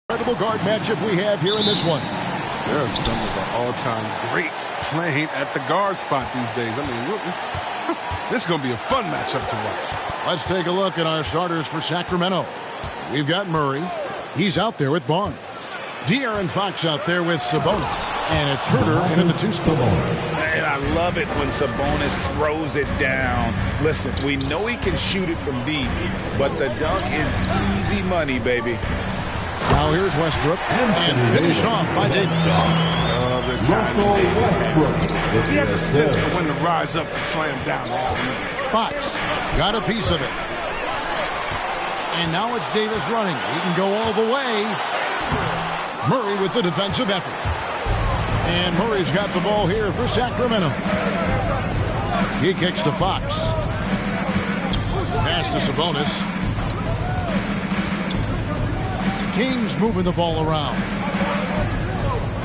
Incredible guard matchup we have here in this one. There are some of the all-time greats playing at the guard spot these days. I mean, this is going to be a fun matchup to watch. Let's take a look at our starters for Sacramento. We've got Murray. He's out there with Barnes. De'Aaron Fox out there with Sabonis. And it's Herter into the 2 spot. And I love it when Sabonis throws it down. Listen, we know he can shoot it from deep, but the dunk is easy money, baby. Now here's Westbrook, and finished off by Davis. He has a sense for when to rise up and slam down. Fox got a piece of it. And now it's Davis running. He can go all the way. Murray with the defensive effort. And Murray's got the ball here for Sacramento. He kicks to Fox. Pass to Sabonis. Kings moving the ball around.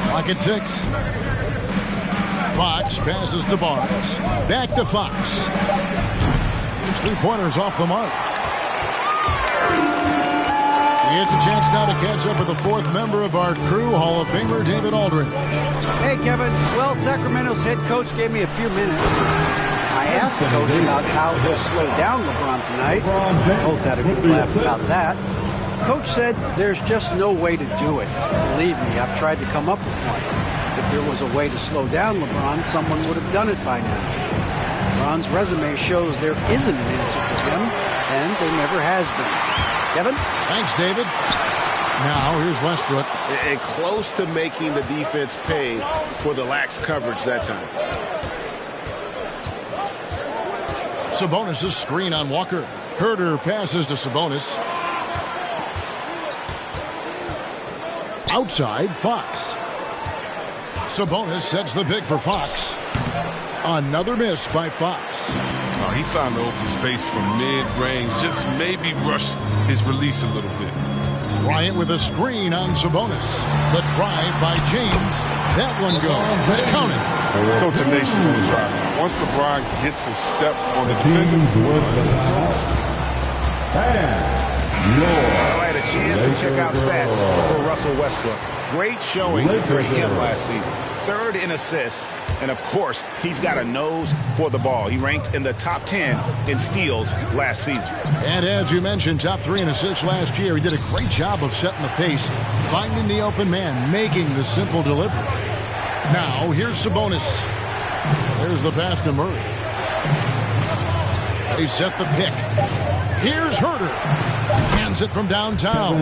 Clock at 6. Fox passes to Barnes. Back to Fox. His 3-pointers off the mark. It's a chance now to catch up with the 4th member of our crew, Hall of Famer David Aldridge. Hey, Kevin. Well, Sacramento's head coach gave me a few minutes. I asked the coach about how he'll slow down LeBron tonight. Both had a good laugh about that. Coach said there's just no way to do it. Believe me, I've tried to come up with one. If there was a way to slow down LeBron, someone would have done it by now. LeBron's resume shows there isn't an answer for him, and there never has been. Kevin? Thanks, David. Now here's Westbrook. And close to making the defense pay for the lax coverage that time. Sabonis' screen on Walker. Herter passes to Sabonis. Outside, Fox. Sabonis sets the pick for Fox. Another miss by Fox. Oh, he found the open space from mid-range. Just maybe rushed his release a little bit. Bryant with a screen on Sabonis. The drive by James. That one goes. Counted. So tenacious on the drive. Once LeBron gets a step on the defender. I had a chance to check out stats for Russell Westbrook. Great showing for him last season. 3rd in assists. And, of course, he's got a nose for the ball. He ranked in the top 10 in steals last season. And as you mentioned, top 3 in assists last year. He did a great job of setting the pace, finding the open man, making the simple delivery. Now, here's Sabonis. There's the pass to Murray. They set the pick. Here's Herter. Hands it from downtown.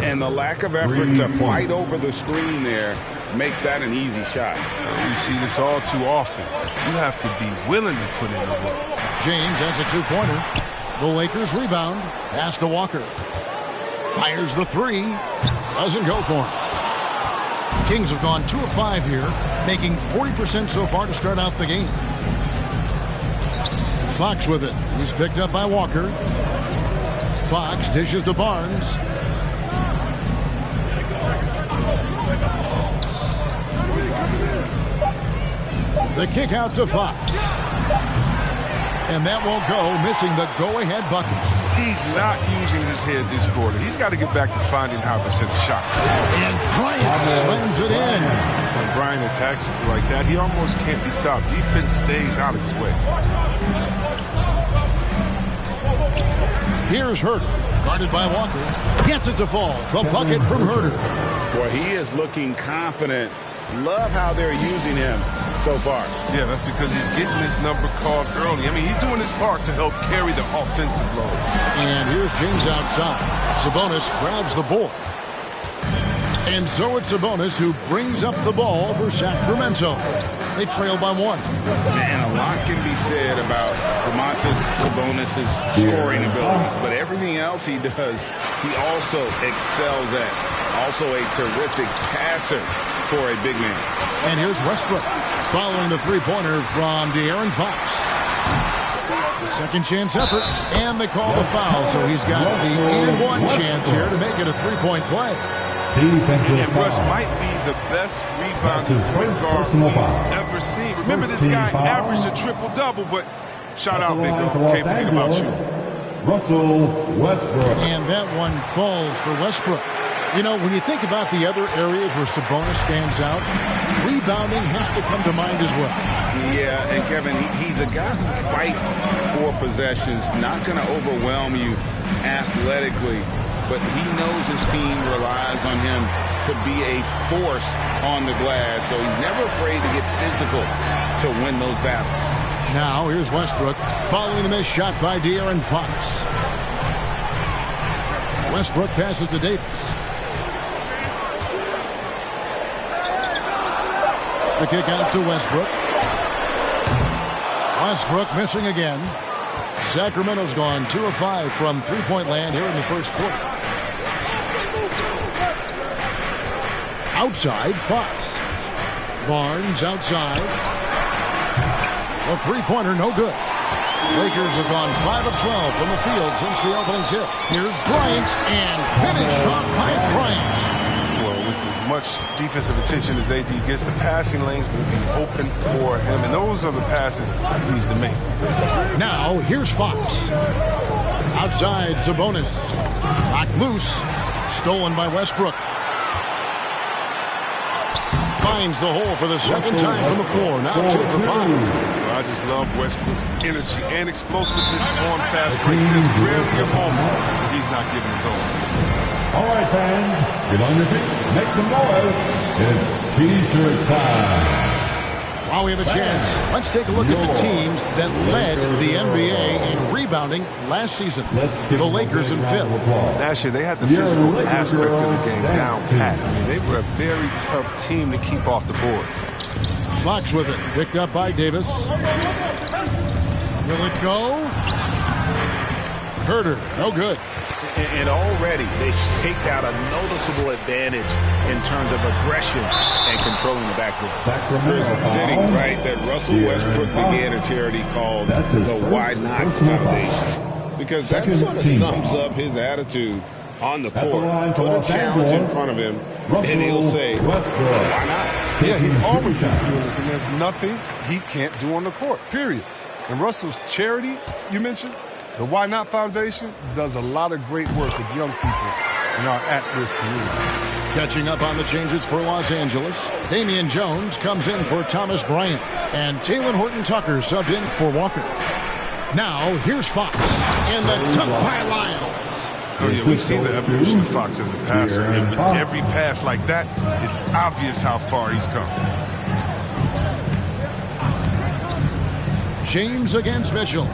And the lack of effort to fight over the screen there makes that an easy shot. We see this all too often. You have to be willing to put in the work. James has a 2-pointer. The Lakers rebound. Pass to Walker. Fires the 3. Doesn't go for him. The Kings have gone 2 of 5 here, making 40% so far to start out the game. Fox with it. He's picked up by Walker. Fox dishes to Barnes. The kick out to Fox. And that won't go, missing the go-ahead bucket. He's not using his head this quarter. He's got to get back to finding how to hit a shot. And Bryant slams it in. When Bryant attacks like that, he almost can't be stopped. Defense stays out of his way. Here's Herter, guarded by Walker. Gets it to fall. The bucket from Herter. Boy, he is looking confident. Love how they're using him so far. Yeah, that's because he's getting his number called early. I mean, he's doing his part to help carry the offensive load. And here's James outside. Sabonis grabs the board. And so it's Sabonis who brings up the ball for Sacramento. They trail by 1. And a lot can be said about Domantas Sabonis' scoring ability. But everything else he does, he also excels at. Also a terrific passer for a big man. And here's Westbrook following the 3-pointer from De'Aaron Fox. The second chance effort, and they call the foul, so he's got the and-one chance here to make it a 3-point play. And Russ might be the best rebounding point guard we've ever seen. Remember, this guy averaged a triple-double, but shout out, big dog. Can't forget about you. Russell Westbrook. And that one falls for Westbrook. You know, when you think about the other areas where Sabonis stands out, rebounding has to come to mind as well. Yeah, and Kevin, he's a guy who fights for possessions, not going to overwhelm you athletically, but he knows his team relies on him to be a force on the glass, so he's never afraid to get physical to win those battles. Now, here's Westbrook following the missed shot by De'Aaron Fox. Westbrook passes to Davis. The kick out to Westbrook. Westbrook missing again. Sacramento's gone 2 of 5 from three-point land here in the first quarter. Outside, Fox. Barnes outside. A three-pointer, no good. Lakers have gone 5 of 12 from the field since the opening tip. Here's Bryant, and finish off by Bryant. Well, with as much defensive attention as AD gets, the passing lanes will be open for him, and those are the passes he needs to make. Now, here's Fox. Outside, Sabonis. Knocked loose. Stolen by Westbrook. Finds the hole for the second time from the floor. Now 2 for 5. I just love Westbrook's energy and explosiveness on fast breaks. There's rarely a moment where he's not giving his all. All right, fans, get on your feet, make some noise. It's T-shirt time. While we have a chance, let's take a look at the teams that led the NBA in rebounding last season. The Lakers in 5th. Last year, they had the physical aspect of the game down pat. I mean, they were a very tough team to keep off the boards. Fox with it, picked up by Davis. Will it go? Herter, no good. And already they've staked out a noticeable advantage in terms of aggression and controlling the backcourt. It's fitting, right, that Russell Westbrook began a charity called the Why Not Foundation, because that sort of sums up his attitude on the court. Put a challenge in front of him, and he'll say, why not? Yeah, he's always been doing this, and there's nothing he can't do on the court, period. And Russell's charity, you mentioned, the Why Not Foundation, does a lot of great work with young people in our at-risk community. Catching up on the changes for Los Angeles, Damian Jones comes in for Thomas Bryant, and Talen Horton-Tucker subbed in for Walker. Now, here's Fox, and the dunk by Lyles. Oh, yeah, we've seen the evolution of Fox as a passer, and with every pass like that, it's obvious how far he's come. James against Mitchell.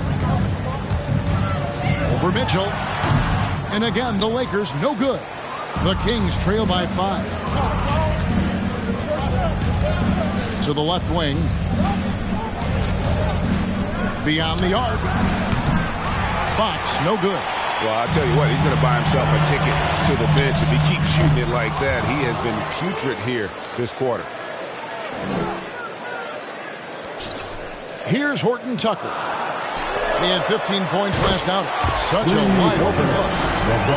Over Mitchell. And again, the Lakers no good. The Kings trail by 5. To the left wing. Beyond the arc. Fox no good. Well, I'll tell you what, he's going to buy himself a ticket to the bench. If he keeps shooting it like that, he has been putrid here this quarter. Here's Horton-Tucker. He had 15 points last out. Such a wide open look.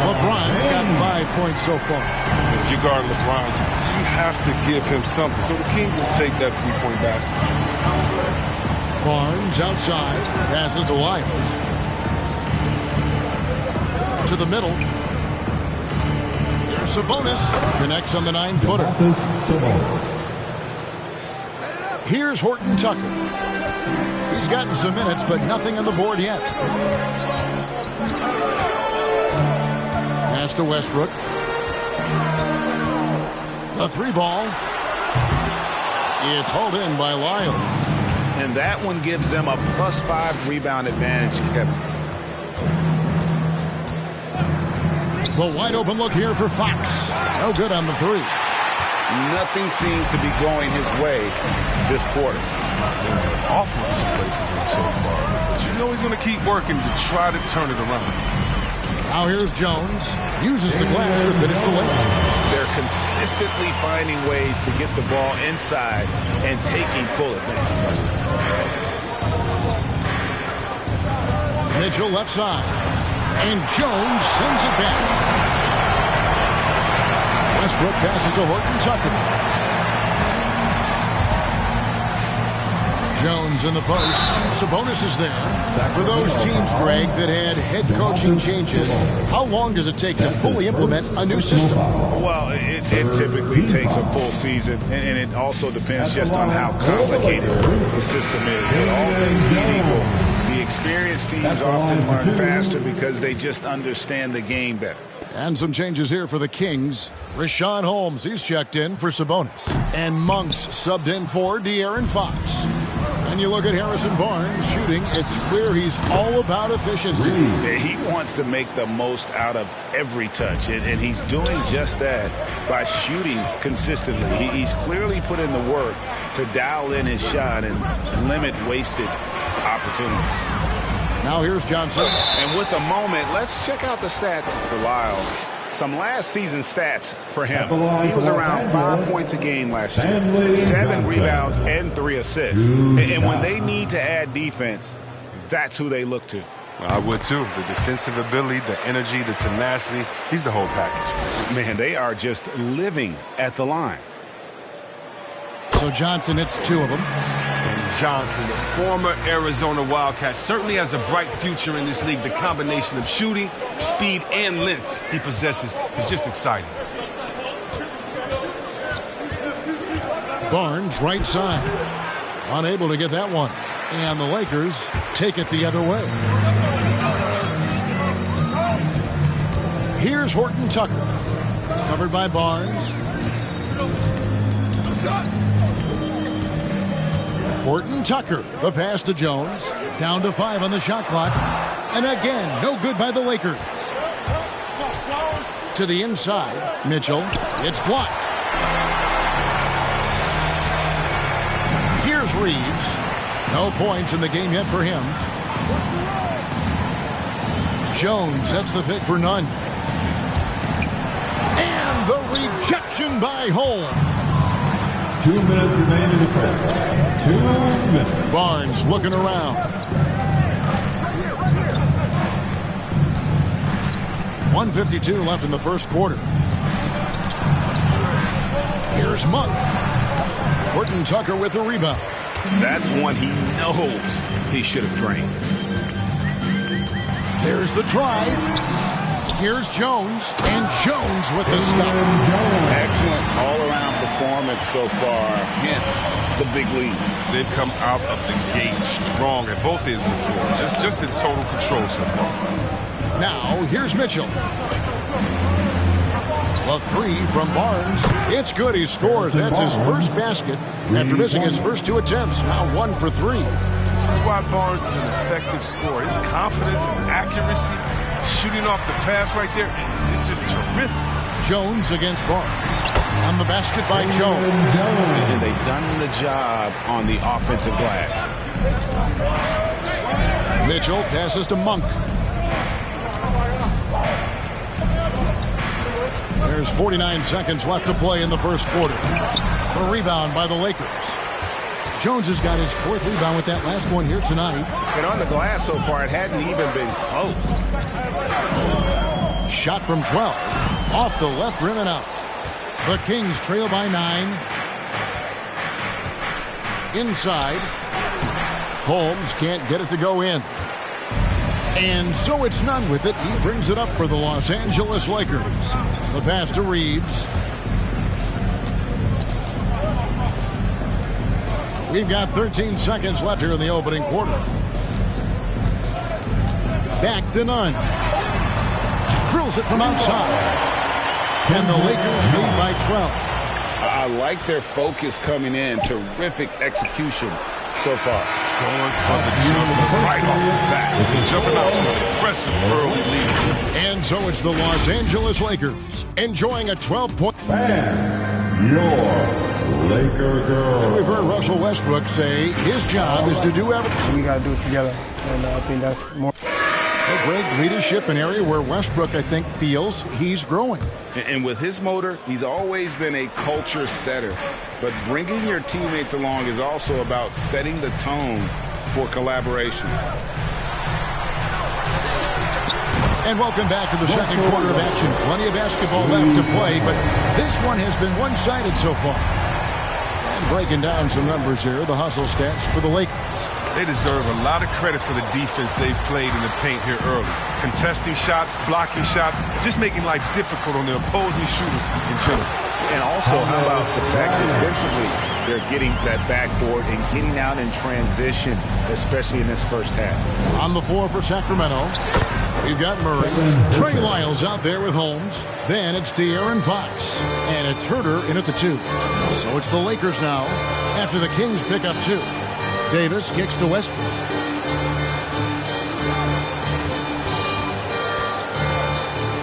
LeBron's got 5 points so far. If you guard LeBron, you have to give him something. So the King will take that three-point basket. Barnes outside. Passes to Lyles. To the middle. Here's Sabonis. Connects on the 9-footer. Here's Horton-Tucker. He's gotten some minutes, but nothing on the board yet. Pass to Westbrook. A 3-ball. It's hauled in by Lyles. And that one gives them a +5 rebound advantage, Kevin. The wide open look here for Fox. No good on the 3. Nothing seems to be going his way this quarter. Awful display for him so far. But you know he's going to keep working to try to turn it around. Now here's Jones. Uses the glass to finish the lane. They're consistently finding ways to get the ball inside and taking full advantage. Mitchell left side. And Jones sends it back. Westbrook passes to Horton-Tucker. Jones in the post. Sabonis is there. For those teams, Greg, that had head coaching changes, how long does it take to fully implement a new system? Well, it typically takes a full season, and it also depends just on how complicated the system is. But all things being equal, the experienced teams often learn faster because they just understand the game better. And some changes here for the Kings. Rashawn Holmes, he's checked in for Sabonis. And Monk's subbed in for De'Aaron Fox. And you look at Harrison Barnes shooting, it's clear he's all about efficiency. He wants to make the most out of every touch, and he's doing just that by shooting consistently. He's clearly put in the work to dial in his shot and limit wasted opportunities. Now here's Johnson. And with a moment, let's check out the stats for Lyles. Some last season stats for him. He was around 5 points a game last year, 7 rebounds and 3 assists. And when they need to add defense, that's who they look to. I would too. The defensive ability, the energy, the tenacity. He's the whole package. Man, they are just living at the line. So Johnson, it's 2 of them. And Johnson, the former Arizona Wildcat, certainly has a bright future in this league. The combination of shooting, speed, and length he possesses is just exciting. Barnes, right side. Unable to get that one. And the Lakers take it the other way. Here's Horton Tucker. Covered by Barnes. Horton Tucker, the pass to Jones. Down to 5 on the shot clock. And again, no good by the Lakers. To the inside, Mitchell. It's blocked. Here's Reeves. No points in the game yet for him. Jones sets the pick for none. And the rejection by Holmes. 2 minutes remain in the first. 2 minutes. Barnes looking around. .152 left in the first quarter. Here's Monk. Horton Tucker with the rebound. That's one he knows he should have drained. There's the drive. Here's Jones. And Jones with the stuff. Excellent all-around performance so far. Hence the big lead. They've come out of the gate strong at both ends of the floor. Just in total control so far. Now, here's Mitchell. The 3 from Barnes. It's good. He scores. That's his first basket after missing his first 2 attempts. Now 1 for 3. This is why Barnes is an effective scorer. His confidence and accuracy, shooting off the pass right there, is just terrific. Jones against Barnes. On the basket by Jones. And they've done the job on the offensive glass. Mitchell passes to Monk. There's 49 seconds left to play in the first quarter. The rebound by the Lakers. Jones has got his 4th rebound with that last one here tonight. And on the glass so far, it hadn't even been close. Shot from 12. Off the left rim and out. The Kings trail by 9. Inside. Holmes can't get it to go in. And so it's none with it. He brings it up for the Los Angeles Lakers. The pass to Reeves. We've got 13 seconds left here in the opening quarter. Back to none. Drills it from outside. And the Lakers lead by 12. I like their focus coming in. Terrific execution so far. Going for the jumper right off the bat. And jumping out to an impressive early lead. And so it's the Los Angeles Lakers enjoying a 12-point. Your Laker girl. And we've heard Russell Westbrook say his job is to do everything. We got to do it together. And I think that's more. A great leadership, an area where Westbrook, I think, feels he's growing. And with his motor, he's always been a culture setter. But bringing your teammates along is also about setting the tone for collaboration. And welcome back to the second quarter of action. Plenty of basketball left to play, but this one has been one-sided so far. And breaking down some numbers here, the hustle stats for the Lakers. They deserve a lot of credit for the defense they've played in the paint here early. Contesting shots, blocking shots, just making life difficult on the opposing shooters in general. And also, how about the fact defensively, they're getting that backboard and getting out in transition, especially in this first half. On the floor for Sacramento, we've got Murray. Trey Lyles out there with Holmes. Then it's De'Aaron Fox. And it's Herter in at the 2. So it's the Lakers now after the Kings pick up 2. Davis kicks to Westbrook.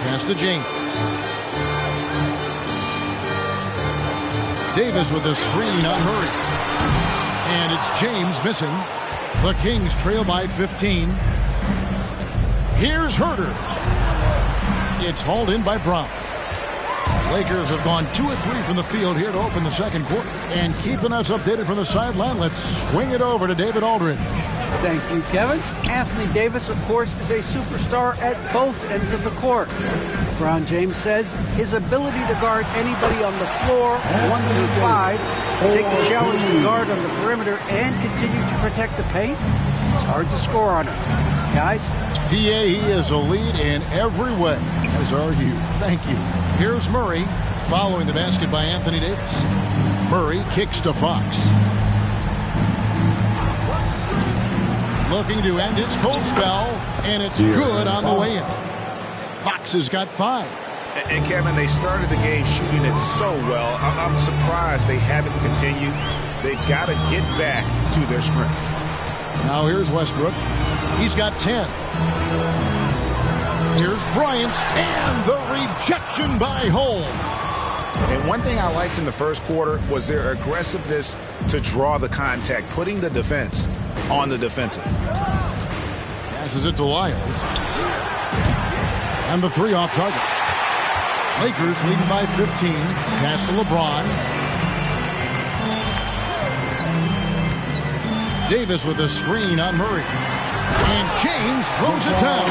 Pass to James. Davis with a screen on Murray. And it's James missing. The Kings trail by 15. Here's Herter. It's hauled in by Brown. Lakers have gone 2 of 3 from the field here to open the second quarter. And keeping us updated from the sideline, let's swing it over to David Aldridge. Thank you, Kevin. Anthony Davis, of course, is a superstar at both ends of the court. LeBron James says his ability to guard anybody on the floor, 1 through 5, take the challenge to guard on the perimeter, and continue to protect the paint, it's hard to score on him. Guys? PA, he is a lead in every way, as are you. Thank you. Here's Murray, following the basket by Anthony Davis. Murray kicks to Fox. Looking to end its cold spell, and it's good on the way in. Fox has got 5. And Kevin, they started the game shooting it so well. I'm surprised they haven't continued. They've got to get back to their strength. Now here's Westbrook. He's got 10. Here's Bryant, and the rejection by Holmes. And one thing I liked in the first quarter was their aggressiveness to draw the contact, putting the defense on the defensive. Passes it to Lyles. And the 3 off target. Lakers leading by 15. Pass to LeBron. Davis with a screen on Murray. And James throws it down.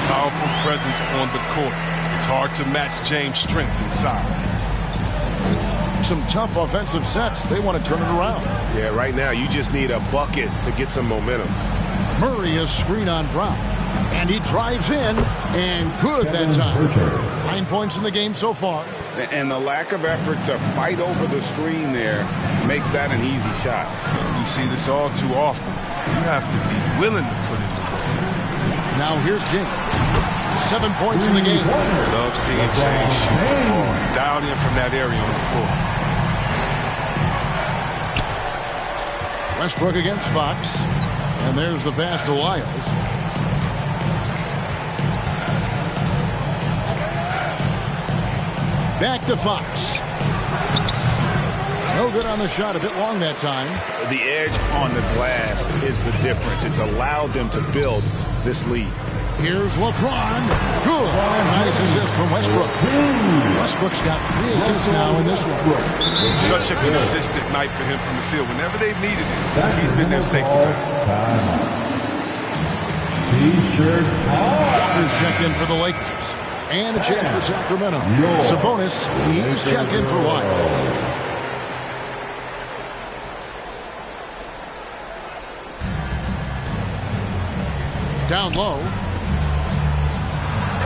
Powerful presence on the court. It's hard to match James' strength inside. Some tough offensive sets. They want to turn it around. Yeah, right now you just need a bucket to get some momentum. Murray a screen on Brown. And he drives in. And good that time. 9 points in the game so far. And the lack of effort to fight over the screen there makes that an easy shot. We see this all too often. You have to be willing to put in the work. Now here's James. 7 points in the game. Love seeing James shoot the ball. Dialed in from that area on the floor. Westbrook against Fox. And there's the pass to Lyles. Back to Fox. No good on the shot. A bit long that time. The edge on the glass is the difference. It's allowed them to build this lead. Here's LeBron. Good. Nice assist from Westbrook. Westbrook's got 3 assists now in this one. Such a consistent night for him from the field. Whenever they've needed it, he's been their safety valve. Walker's checked in for the Lakers. And a change for Sacramento. Sabonis, he's checked in for Lyles. Down low.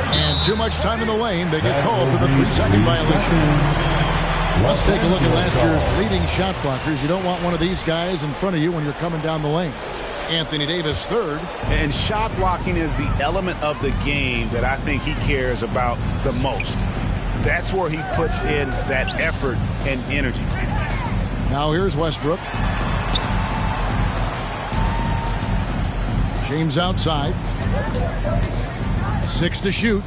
And too much time in the lane. They get called for the 3-second violation. Let's take a look at last year's leading shot blockers. You don't want one of these guys in front of you when you're coming down the lane. Anthony Davis, 3rd. And shot blocking is the element of the game that I think he cares about the most. That's where he puts in that effort and energy. Now here's Westbrook. James outside. 6 to shoot.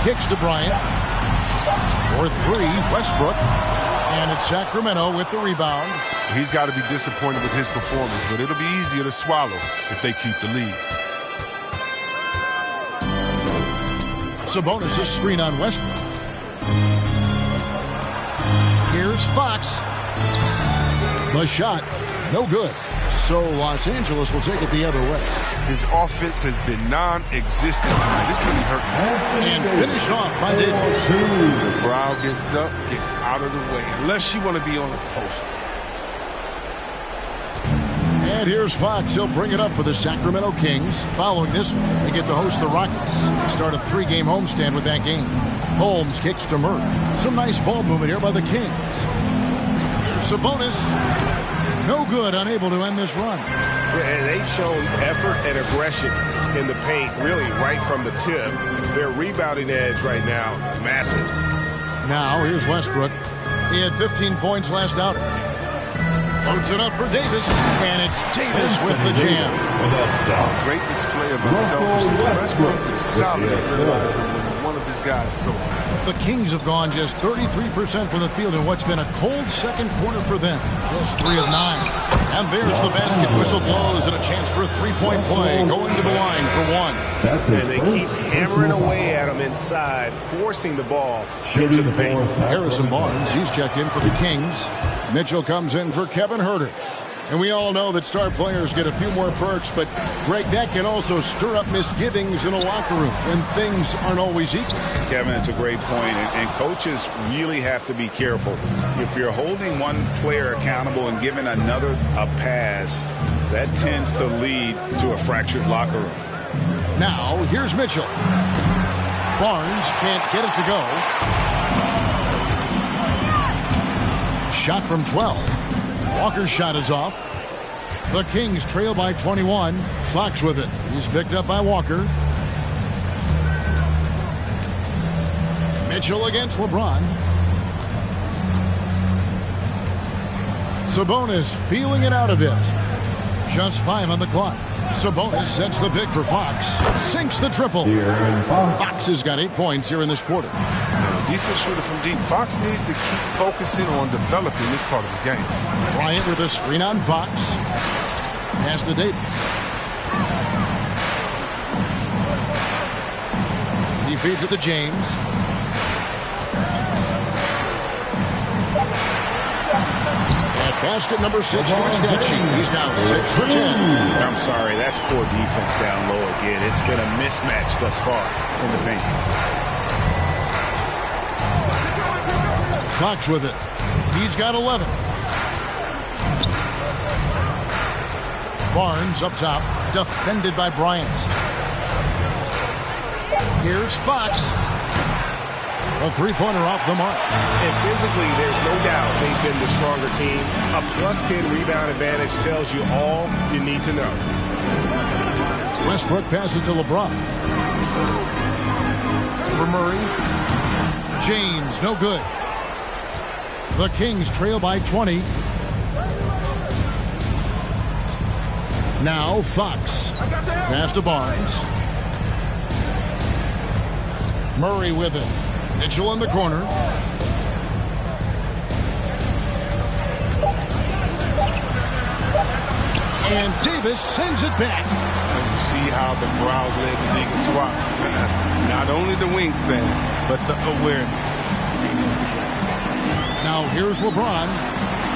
Kicks to Bryant. For 3, Westbrook. And it's Sacramento with the rebound. He's got to be disappointed with his performance, but it'll be easier to swallow if they keep the lead. Sabonis' screen on Westbrook. Here's Fox. The shot, no good. So Los Angeles will take it the other way. His offense has been non-existent tonight. It's really hurting him. And finished off by Davis. The crowd gets up, get out of the way, unless you want to be on the post. And here's Fox. He'll bring it up for the Sacramento Kings. Following this one, they get to host the Rockets. Start a 3-game homestand with that game. Holmes kicks to Murray. Some nice ball movement here by the Kings. Here's Sabonis. No good, unable to end this run. And they've shown effort and aggression in the paint, really right from the tip. Their rebounding edge right now, massive. Now, here's Westbrook. He had 15 points last outing. Loads it up for Davis, and it's Davis with the jam. Great display of unselfishness. Westbrook is solid at realizing when one of his guys is open. The Kings have gone just 33% from the field in what's been a cold second quarter for them. Just 3 of 9. And there's the basket whistle blows and a chance for a 3-point play going to the line for 1. And they keep hammering away at him inside, forcing the ball into the paint. Harrison Barnes, he's checked in for the Kings. Mitchell comes in for Kevin Huerter. And we all know that star players get a few more perks, but, Greg, that can also stir up misgivings in a locker room when things aren't always equal. Kevin, it's a great point, and coaches really have to be careful. If you're holding one player accountable and giving another a pass, that tends to lead to a fractured locker room. Now, here's Mitchell. Barnes can't get it to go. Shot from 12. Walker's shot is off. The Kings trail by 21. Fox with it. He's picked up by Walker. Mitchell against LeBron. Sabonis feeling it out a bit. Just 5 on the clock. Sabonis sets the pick for Fox. Sinks the triple. Fox has got 8 points here in this quarter. Decent shooter from deep. Fox needs to keep focusing on developing this part of his game. Bryant with a screen on Fox. Pass to Davis. He feeds it to James. At basket number 6 to his stat sheet. He's now 6 for 10. I'm sorry, that's poor defense down low again. It's been a mismatch thus far in the paint. Fox with it. He's got 11. Barnes up top, defended by Bryant. Here's Fox. A 3-pointer off the mark. And physically, there's no doubt they've been the stronger team. A +10 rebound advantage tells you all you need to know. Westbrook passes to LeBron. For Murray. James, no good. The Kings trail by 20. Now Fox. Pass to Barnes. Murray with it. Mitchell in the corner. And Davis sends it back. And you see how the Browns led the league in swats. Not only the wingspan, but the awareness. Now here's LeBron.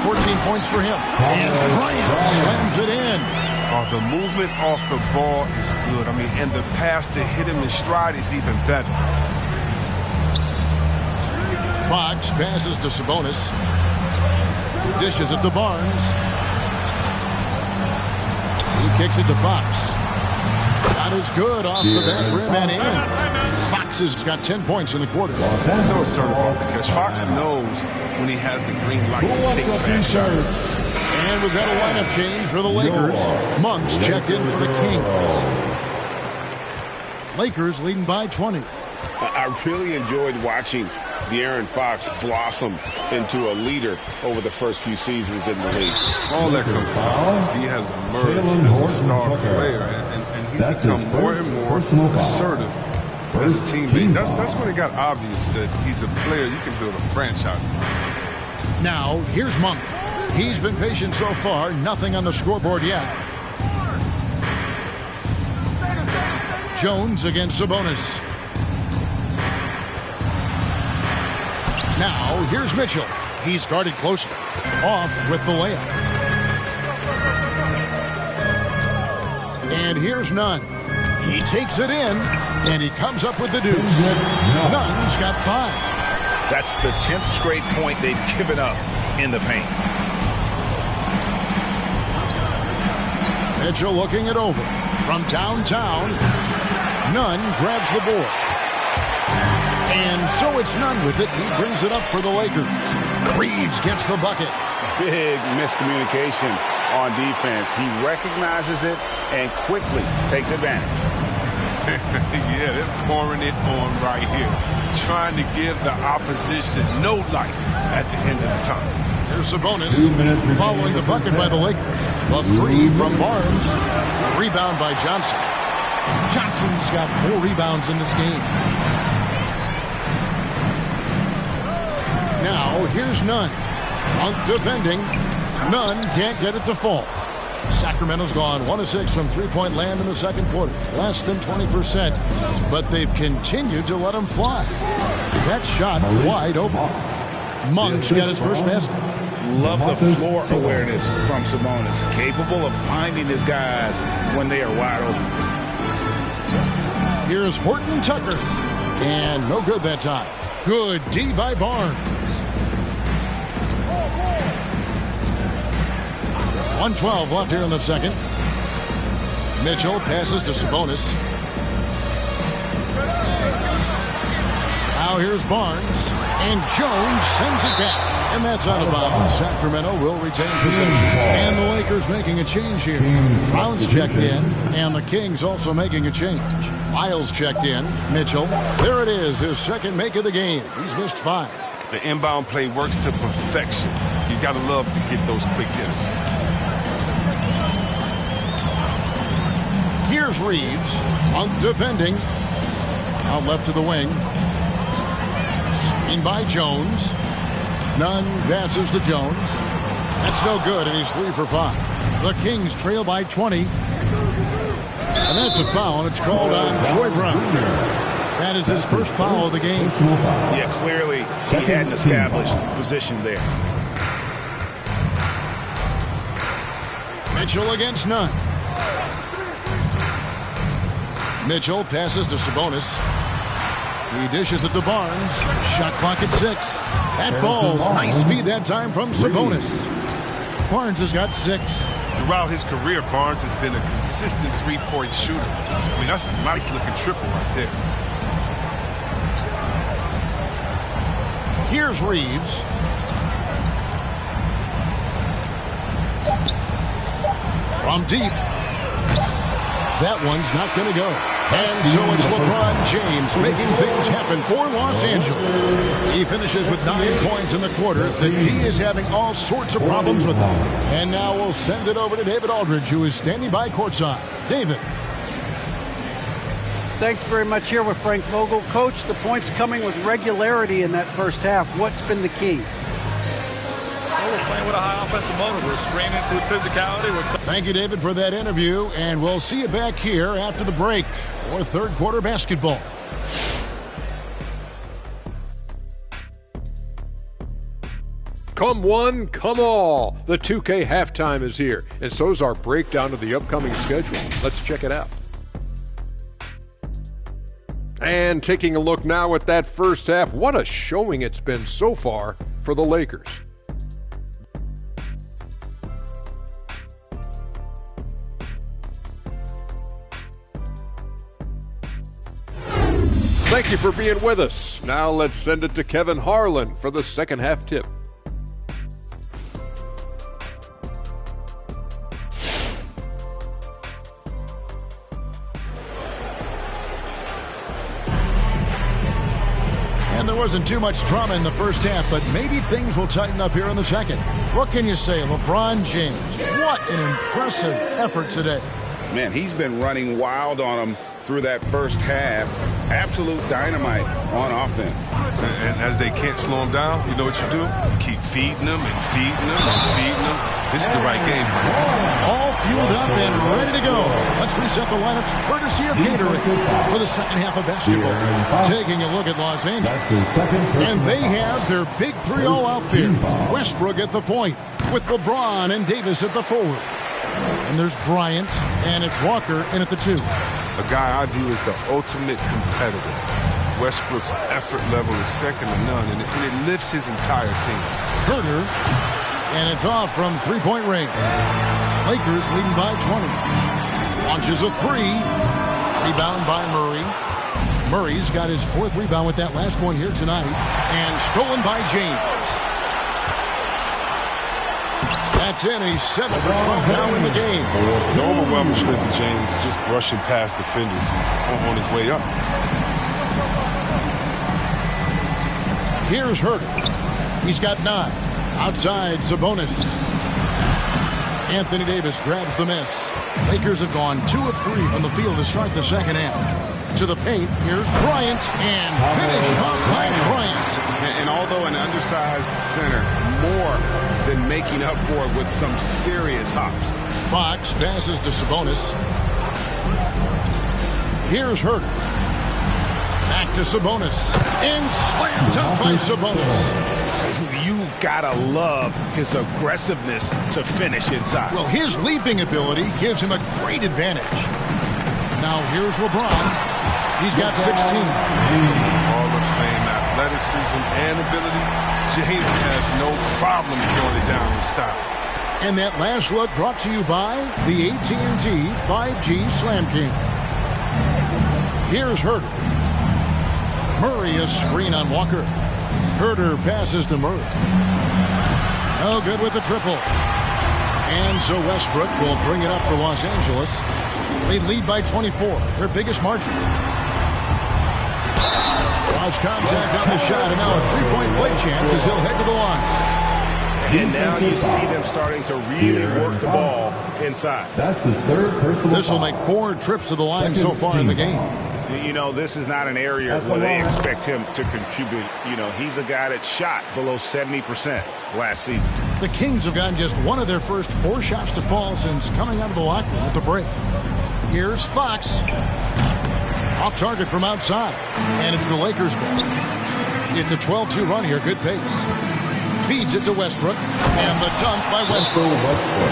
14 points for him. And Bryant slams it in. Oh, the movement off the ball is good. I mean, and the pass to hit him in stride is even better. Fox passes to Sabonis. Dishes it to Barnes. He kicks it to Fox. Shot is good off the back rim and in. Fox has got 10 points in the quarter. So assertive off the catch. Fox knows when he has the green light to take fast shots. And we've got a lineup change for the Lakers. Monk's checked in for the Kings. Lakers leading by 20. I really enjoyed watching De'Aaron Fox blossom into a leader over the first few seasons in the league. All that comes from he has emerged as a star player, and he's become more and more assertive as a teammate. That's when it got obvious that he's a player you can build a franchise around. Now, here's Monk. He's been patient so far. Nothing on the scoreboard yet. Jones against Sabonis. Now, here's Mitchell. He's guarded closely. Off with the layup. And here's Nunn. He takes it in, and he comes up with the deuce. Nunn's got 5. That's the 10th straight point they've given up in the paint. Mitchell looking it over. From downtown, Nunn grabs the board. And so it's Nunn with it. He brings it up for the Lakers. Reeves gets the bucket. Big miscommunication on defense. He recognizes it and quickly takes advantage. Yeah, they're pouring it on right here. Trying to give the opposition no light at the end of the time. Here's Sabonis following the bucket by the Lakers. The three from Barnes. Rebound by Johnson. Johnson's got 4 rebounds in this game. Now, here's Nunn. Monk defending. Nunn can't get it to fall. Sacramento's gone 1 of 6 from three-point land in the second quarter. Less than 20%, but they've continued to let him fly. That shot wide open. Monk's got his first basket. Love the floor awareness from Sabonis. Capable of finding his guys when they are wide open. Here's Horton Tucker. And no good that time. Good D by Barnes. 1:12 left here in the second. Mitchell passes to Sabonis. Now here's Barnes. And Jones sends it back. And that's out of bounds. Sacramento will retain possession. And the Lakers making a change here. Brown's checked in. And the Kings also making a change. Miles checked in. Mitchell. There it is, his second make of the game. He's missed 5. The inbound play works to perfection. You got to love to get those quick hitters. Here's Reeves. Monk defending. Out left to the wing. Screen by Jones. Nunn passes to Jones. That's no good, and he's 3 for 5. The Kings trail by 20. And that's a foul, and it's called on Troy Brown. That is his first foul of the game. Yeah, clearly he had an established position there. Mitchell against Nunn. Mitchell passes to Sabonis. He dishes it to Barnes. Shot clock at 6. That falls. Nice feed that time from Sabonis. Barnes has got 6. Throughout his career, Barnes has been a consistent three-point shooter. I mean, that's a nice-looking triple right there. Here's Reeves. From deep. That one's not going to go. And so it's LeBron James making things happen for Los Angeles. He finishes with 9 points in the quarter. The D is having all sorts of problems with him. And now we'll send it over to David Aldridge, who is standing by courtside. David. Thanks very much here with Frank Vogel. Coach, the points coming with regularity in that first half. What's been the key? Well, we're playing with a high offensive motive. We're screaming through physicality. Thank you, David, for that interview. And we'll see you back here after the break for third quarter basketball. Come one, come all. The 2K halftime is here, and so's our breakdown of the upcoming schedule. Let's check it out. And taking a look now at that first half, what a showing it's been so far for the Lakers. Thank you for being with us. Now let's send it to Kevin Harlan for the second half tip. And there wasn't too much drama in the first half, but maybe things will tighten up here in the second. What can you say, LeBron James? What an impressive effort today. Man, he's been running wild on him through that first half. Absolute dynamite on offense. And as they can't slow him down, you know what you do? You keep feeding them and feeding them and feeding them. This is the right game for him. All fueled up and ready to go. Let's reset the lineups courtesy of Gatorade for the second half of basketball. Taking a look at Los Angeles. And they have their big three all out there. Westbrook at the point with LeBron and Davis at the forward. And there's Bryant, and it's Walker in at the 2. A guy I view as the ultimate competitor. Westbrook's effort level is second to none, and it lifts his entire team. Herter, and it's off from three-point range. Lakers leading by 20. Launches a three. Rebound by Murray. Murray's got his 4th rebound with that last one here tonight. And stolen by James. That's in. He's 7 for 12 now in the game. The overwhelming strength of James, just brushing past defenders on his way up. Here's Herter. He's got 9. Outside, Sabonis. Anthony Davis grabs the miss. Lakers have gone 2 of 3 from the field to start the second half. To the paint, here's Bryant, and finish off by Bryant. And although an undersized center, more than making up for it with some serious hops. Fox passes to Sabonis. Here's Herter. Back to Sabonis. And slam dunk by Sabonis. You gotta love his aggressiveness to finish inside. Well, his leaping ability gives him a great advantage. Now here's LeBron. He's got 16. Hall of Fame athleticism and ability. James has no problem throwing it down in style. And that last look brought to you by the AT&T 5G Slam King. Here's Herter. Murray a screen on Walker. Herter passes to Murray. Oh, good with the triple. And so Westbrook will bring it up for Los Angeles. They lead by 24, their biggest margin. Draws contact on the shot, and now a three-point play chance as he'll head to the line. And now you see them starting to really work the ball inside. That's his 3rd personal. This will make 4 trips to the line so far in the game. You know, this is not an area where they expect him to contribute. You know, he's a guy that shot below 70% last season. The Kings have gotten just 1 of their first 4 shots to fall since coming out of the locker room at the break. Here's Fox. Off target from outside. And it's the Lakers' ball. It's a 12-2 run here. Good pace. Feeds it to Westbrook. And the dunk by Westbrook.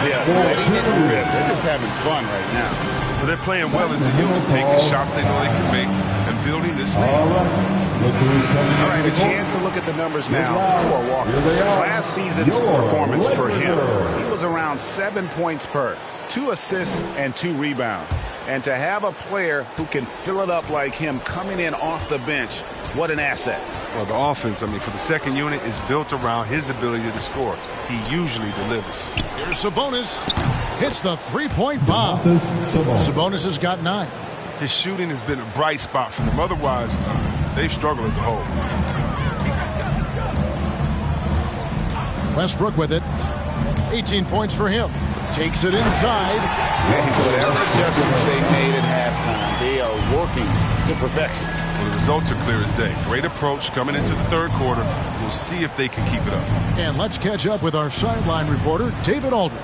Yeah, they're just having fun right now. Well, they're playing well as a unit, taking shots they know they can make and building this lead. All right, a chance to look at the numbers now for Walker. Last season's performance for him, he was around 7 points per, 2 assists and 2 rebounds. And to have a player who can fill it up like him coming in off the bench, what an asset. Well, the offense, for the second unit is built around his ability to score. He usually delivers. Here's Sabonis. Hits the three-point bomb. Sabonis has got 9. His shooting has been a bright spot for them. Otherwise, they've struggled as a whole. Westbrook with it. 18 points for him. Takes it inside. Whatever adjustments they made at halftime, they are working to perfection. Well, the results are clear as day. Great approach coming into the 3rd quarter. We'll see if they can keep it up. And let's catch up with our sideline reporter, David Aldridge.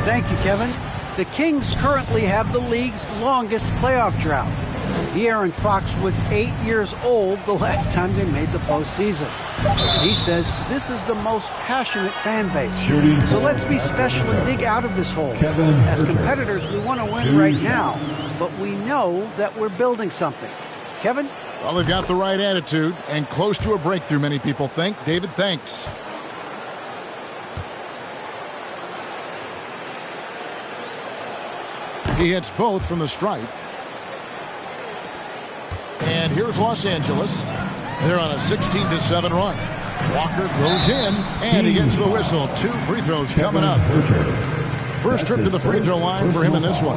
Thank you, Kevin. The Kings currently have the league's longest playoff drought. De'Aaron Fox was 8 years old the last time they made the postseason. He says this is the most passionate fan base. So let's be special and dig out of this hole. As competitors, we want to win right now, but we know that we're building something. Kevin? Well, they've got the right attitude and close to a breakthrough, many people think. David, thanks. He hits both from the stripe. And here's Los Angeles. They're on a 16-7 run. Walker goes in, and he gets the whistle. 2 free throws coming up. First trip to the free throw line for him in this one.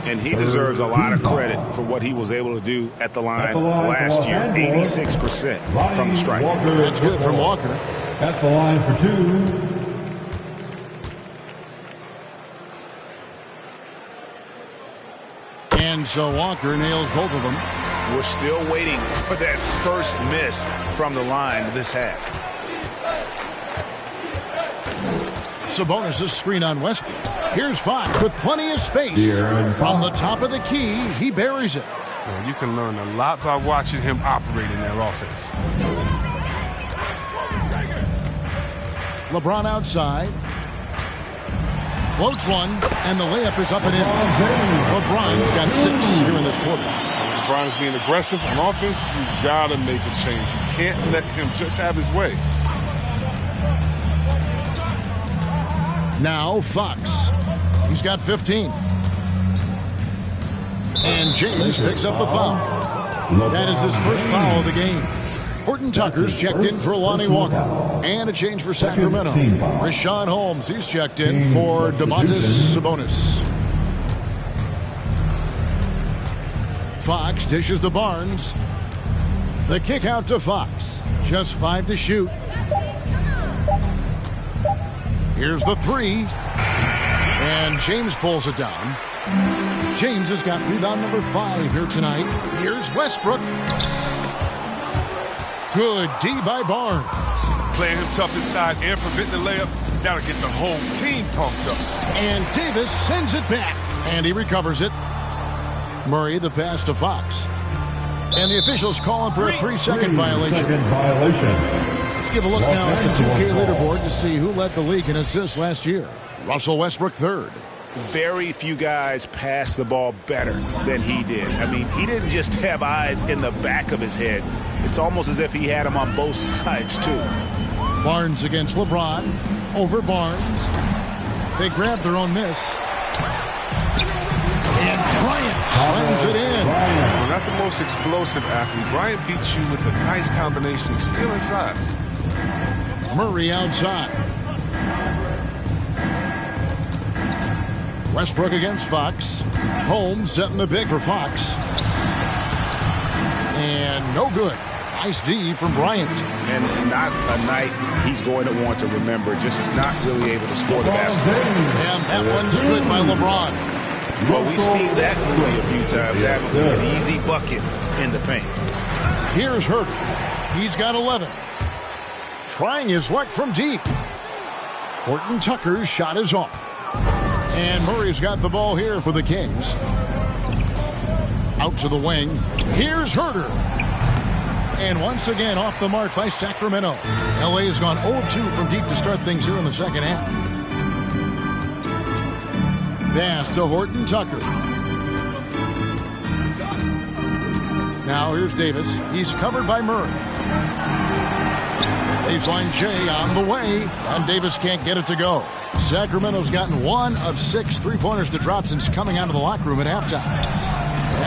And he deserves a lot of credit for what he was able to do at the line last year. 86% from the stripe. That's good from Walker. At the line for 2. And so Walker nails both of them. We're still waiting for that first miss from the line this half. Sabonis' screen on Westbrook. Here's Fox with plenty of space. From the top of the key, he buries it. Well, you can learn a lot by watching him operate in their offense. LeBron outside. Floats one, and the layup is up and in. LeBron's got 6 here in this quarter. LeBron's being aggressive on offense. You've got to make a change. You can't let him just have his way. Now Fox. He's got 15. And James picks up the foul. That is his first foul of the game. Horton Tucker's checked in for Lonnie Walker. And a change for Sacramento. Rashawn Holmes, he's checked in for Domantas Sabonis. Fox dishes to Barnes. The kick out to Fox. Just 5 to shoot. Here's the 3. And James pulls it down. James has got rebound number 5 here tonight. Here's Westbrook. Good D by Barnes. Playing him tough inside and preventing the layup. That'll get the whole team pumped up. And Davis sends it back. And he recovers it. Murray the pass to Fox. And the officials calling for a 3-second violation. Let's give a look now at the 2K leaderboard to see who led the league in assists last year. Russell Westbrook third. Very few guys pass the ball better than he did. I mean, he didn't just have eyes in the back of his head. It's almost as if he had them on both sides, too. Barnes against LeBron. Over Barnes. They grab their own miss. And Bryant slams it in. Well, not the most explosive athlete. Bryant beats you with a nice combination of skill and size. Murray outside. Westbrook against Fox. Holmes setting the big for Fox. And no good. Nice D from Bryant. And not a night he's going to want to remember. Just not really able to score the basketball. And that one's good by LeBron. Well, we've seen that movie a few times. Having an easy bucket in the paint. Here's Herter. He's got 11. Trying his luck from deep. Horton Tucker's shot is off. And Murray's got the ball here for the Kings. Out to the wing. Here's Herter. And once again off the mark by Sacramento. LA has gone 0-2 from deep to start things here in the second half. Pass to Horton Tucker. Now here's Davis. He's covered by Murray. Baseline J on the way. And Davis can't get it to go. Sacramento's gotten 1 of 6 3-pointers to drop since coming out of the locker room at halftime.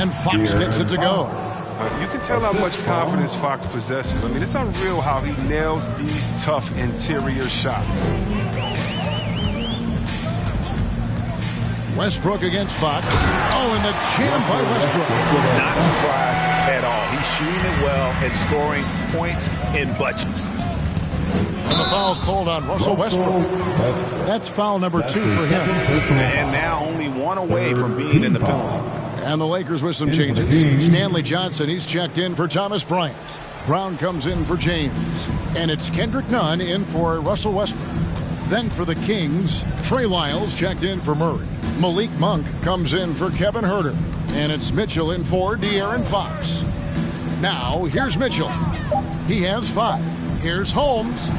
And Fox gets it to go. You can tell how much confidence Fox possesses. I mean, it's unreal how he nails these tough interior shots. Westbrook against Fox. Oh, and the jam by Westbrook. Not surprised at all. He's shooting it well and scoring points in bunches. And the foul called on Russell Westbrook. That's foul number 2 for him. And now only 1 away from being in the penalty. And the Lakers with some changes. Stanley Johnson, he's checked in for Thomas Bryant. Brown comes in for James. And it's Kendrick Nunn in for Russell Westbrook. Then for the Kings, Trey Lyles checked in for Murray. Malik Monk comes in for Kevin Herter. And it's Mitchell in for De'Aaron Fox. Now, here's Mitchell. He has 5. Here's Holmes.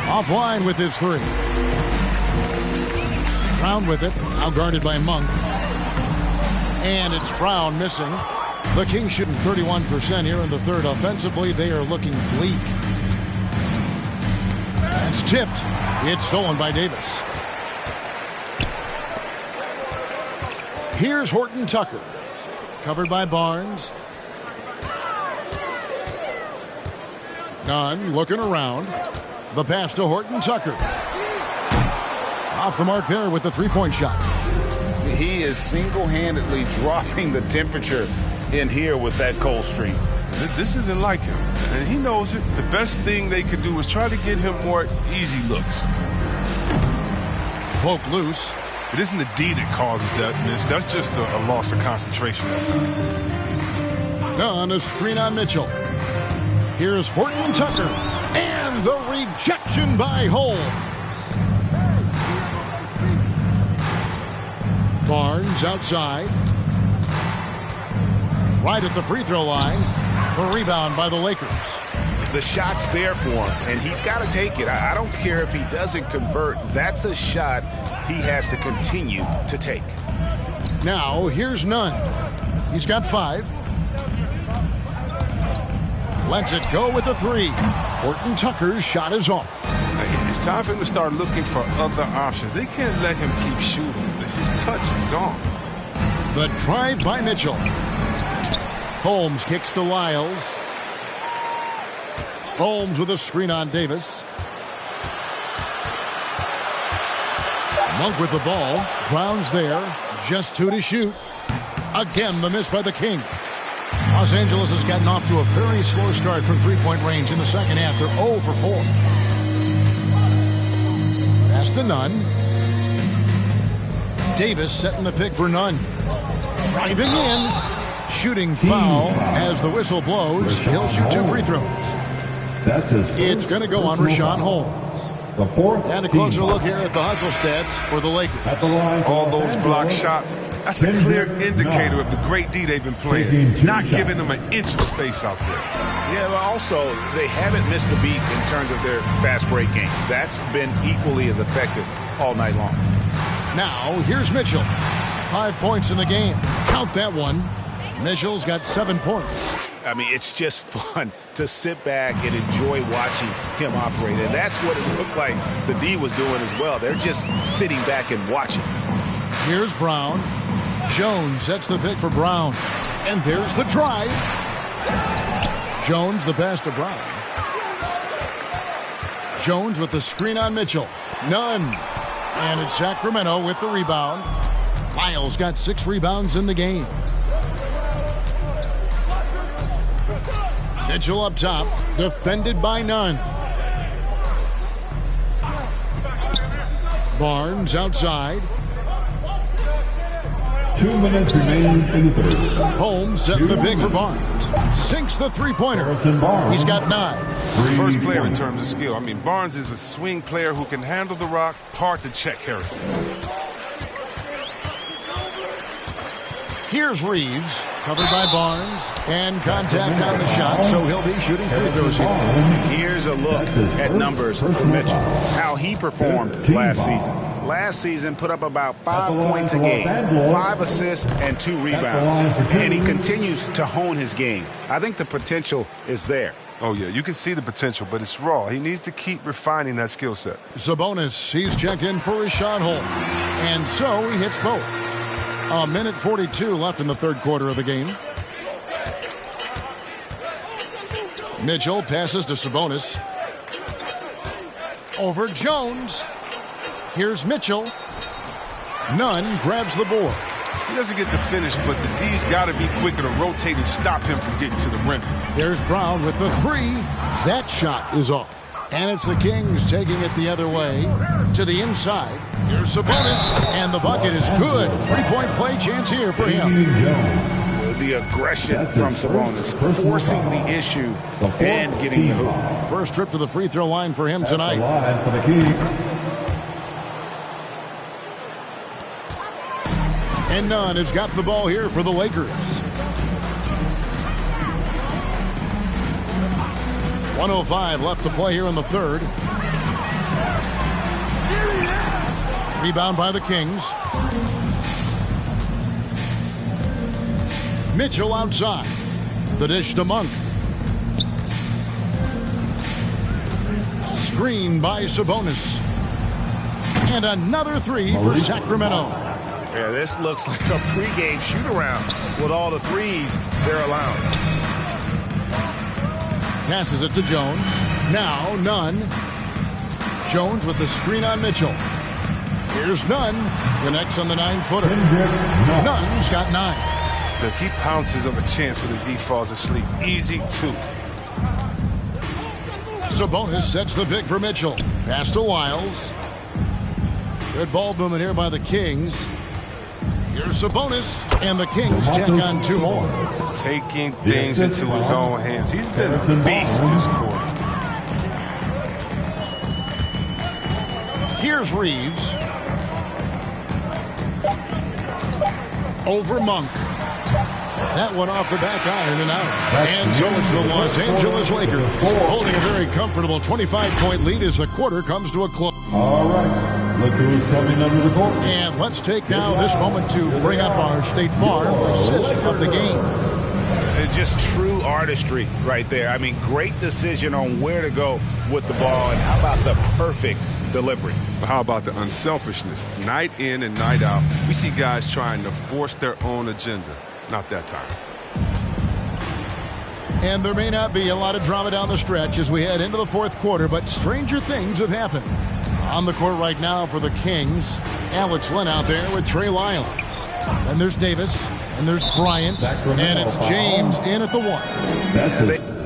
Offline with his 3. Brown with it. Now guarded by Monk. And it's Brown missing. The Kings shooting 31% here in the third. Offensively, they are looking bleak. It's tipped. It's stolen by Davis. Here's Horton Tucker. Covered by Barnes. Nunn looking around. The pass to Horton Tucker. Off the mark there with the 3-point shot. He is single-handedly dropping the temperature in here with that cold streak. This isn't like him, and he knows it. The best thing they could do is try to get him more easy looks. Poke loose. It isn't the D that causes that miss. That's just a loss of concentration that time. Nunn, a screen on Mitchell. Here's Horton Tucker. And the rejection by Holmes. Barnes outside. Right at the free throw line. The rebound by the Lakers. The shot's there for him, and he's got to take it. I don't care if he doesn't convert. That's a shot he has to continue to take. Now, here's Nunn. He's got 5. Lets it go with a 3. Horton Tucker's shot is off. It's time for him to start looking for other options. They can't let him keep shooting. His touch is gone. The drive by Mitchell. Holmes kicks to Lyles. Holmes with a screen on Davis. Monk with the ball. Brown's there. Just 2 to shoot. Again, the miss by the Kings. Los Angeles has gotten off to a very slow start from three-point range in the second half. They're 0 for 4. Pass to Nunn. Davis setting the pick for Nunn. Driving in. Shooting foul as the whistle blows. He'll shoot 2 free throws. It's going to go on Rashawn Holmes. And a closer look here at the hustle stats for the Lakers. All those block shots, that's a clear indicator of the great D they've been playing. Not giving them an inch of space out there. Yeah, but also, they haven't missed a beat in terms of their fast break game. That's been equally as effective all night long. Now, here's Mitchell. 5 points in the game. Count that one. Mitchell's got 7 points. I mean, it's just fun to sit back and enjoy watching him operate. And that's what it looked like the D was doing as well. They're just sitting back and watching. Here's Brown. Jones sets the pick for Brown. And there's the drive. Jones the pass to Brown. Jones with the screen on Mitchell. Nunn. And it's Sacramento with the rebound. Lyles got 6 rebounds in the game. Mitchell up top, defended by Nunn. Barnes outside. 2 minutes remaining in the third. Holmes setting the pick for Barnes. Sinks the three-pointer. He's got 9. First player in terms of skill. I mean, Barnes is a swing player who can handle the rock. Hard to check Harrison. Here's Reeves, covered by Barnes, and contact on the shot, so he'll be shooting free throws here. Here's a look at numbers for Mitchell, how he performed last season. Last season put up about 5 points a game, 5 assists, and 2 rebounds. And he continues to hone his game. I think the potential is there. Oh, yeah, you can see the potential, but it's raw. He needs to keep refining that skill set. Sabonis, he's checked in for Rashawn Holmes, and so he hits both. A minute 42 left in the third quarter of the game. Mitchell passes to Sabonis. Over Jones. Here's Mitchell. Nunn grabs the board. He doesn't get the finish, but the D's got to be quicker to rotate and stop him from getting to the rim. There's Brown with the 3. That shot is off. And it's the Kings taking it the other way to the inside. Here's Sabonis, and the bucket is good. 3-point play chance here for him. The aggression from Sabonis, forcing the issue and getting the hoop. First trip to the free throw line for him tonight. And Nunn has got the ball here for the Lakers. 1:05 left to play here in the third. Rebound by the Kings. Mitchell outside. The dish to Monk. Screen by Sabonis. And another 3 for Sacramento. Yeah, this looks like a pregame shoot-around with all the threes they're allowing. Passes it to Jones. Now Nunn. Jones with the screen on Mitchell. Here's Nunn. Connects on the 9-footer. Nunn's got 9. Look, he pounces on the chance when the D falls asleep. Easy 2. Sabonis sets the pick for Mitchell. Pass to Lyles. Good ball movement here by the Kings. Here's Sabonis, and the Kings check on 2 more. Taking things into his own hands. He's been a beast this quarter. Here's Reeves. Over Monk. That one off the back iron and out. And so it's the Los Angeles Lakers holding a very comfortable 25-point lead as the quarter comes to a close. All right. Look who's coming under the court. And let's take now this moment to bring up our State Farm assist of the game. It's just true artistry right there. I mean, great decision on where to go with the ball. And how about the perfect delivery. But how about the unselfishness? Night in and night out, we see guys trying to force their own agenda. Not that time. And there may not be a lot of drama down the stretch as we head into the fourth quarter, but stranger things have happened. On the court right now for the Kings, Alex Len out there with Trey Lyles. Then there's Davis, and there's Bryant, and it's James in at the one. That's it.